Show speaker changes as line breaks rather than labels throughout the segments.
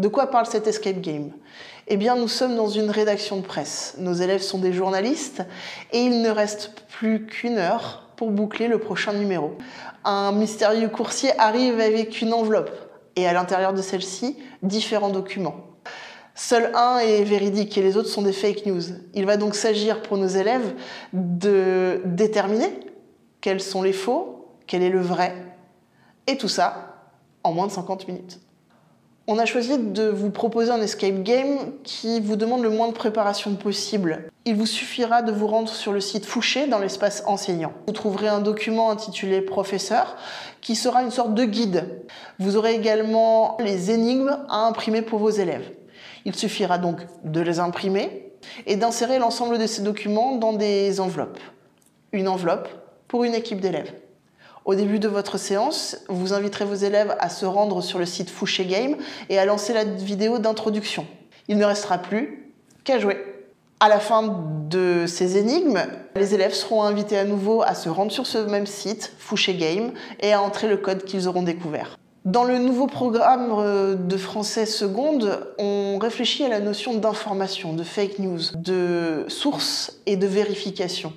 De quoi parle cet escape game? Eh bien, nous sommes dans une rédaction de presse. Nos élèves sont des journalistes et il ne reste plus qu'1 heure pour boucler le prochain numéro. Un mystérieux coursier arrive avec une enveloppe et à l'intérieur de celle-ci, différents documents. Seul un est véridique et les autres sont des fake news. Il va donc s'agir pour nos élèves de déterminer quels sont les faux, quel est le vrai, et tout ça en moins de 50 minutes. On a choisi de vous proposer un escape game qui vous demande le moins de préparation possible. Il vous suffira de vous rendre sur le site Fouché dans l'espace enseignant. Vous trouverez un document intitulé Professeur qui sera une sorte de guide. Vous aurez également les énigmes à imprimer pour vos élèves. Il suffira donc de les imprimer et d'insérer l'ensemble de ces documents dans des enveloppes. Une enveloppe pour une équipe d'élèves. Au début de votre séance, vous inviterez vos élèves à se rendre sur le site Fouché Game et à lancer la vidéo d'introduction. Il ne restera plus qu'à jouer. À la fin de ces énigmes, les élèves seront invités à nouveau à se rendre sur ce même site, Fouché Game, et à entrer le code qu'ils auront découvert. Dans le nouveau programme de français seconde, on réfléchit à la notion d'information, de fake news, de source et de vérification.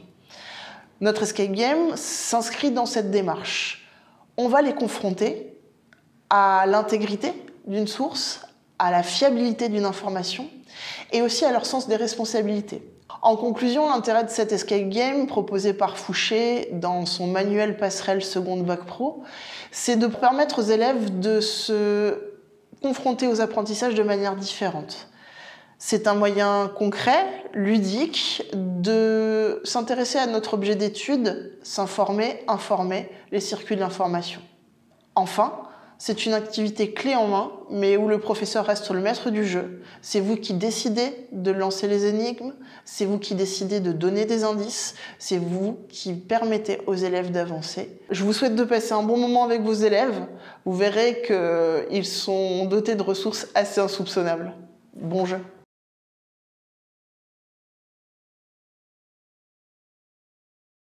Notre escape game s'inscrit dans cette démarche. On va les confronter à l'intégrité d'une source, à la fiabilité d'une information et aussi à leur sens des responsabilités. En conclusion, l'intérêt de cet escape game proposé par Fouché dans son manuel passerelle seconde bac pro, c'est de permettre aux élèves de se confronter aux apprentissages de manière différente. C'est un moyen concret, ludique, de s'intéresser à notre objet d'étude, s'informer, informer les circuits de l'information. Enfin, c'est une activité clé en main, mais où le professeur reste le maître du jeu. C'est vous qui décidez de lancer les énigmes, c'est vous qui décidez de donner des indices, c'est vous qui permettez aux élèves d'avancer. Je vous souhaite de passer un bon moment avec vos élèves. Vous verrez qu'ils sont dotés de ressources assez insoupçonnables. Bon jeu!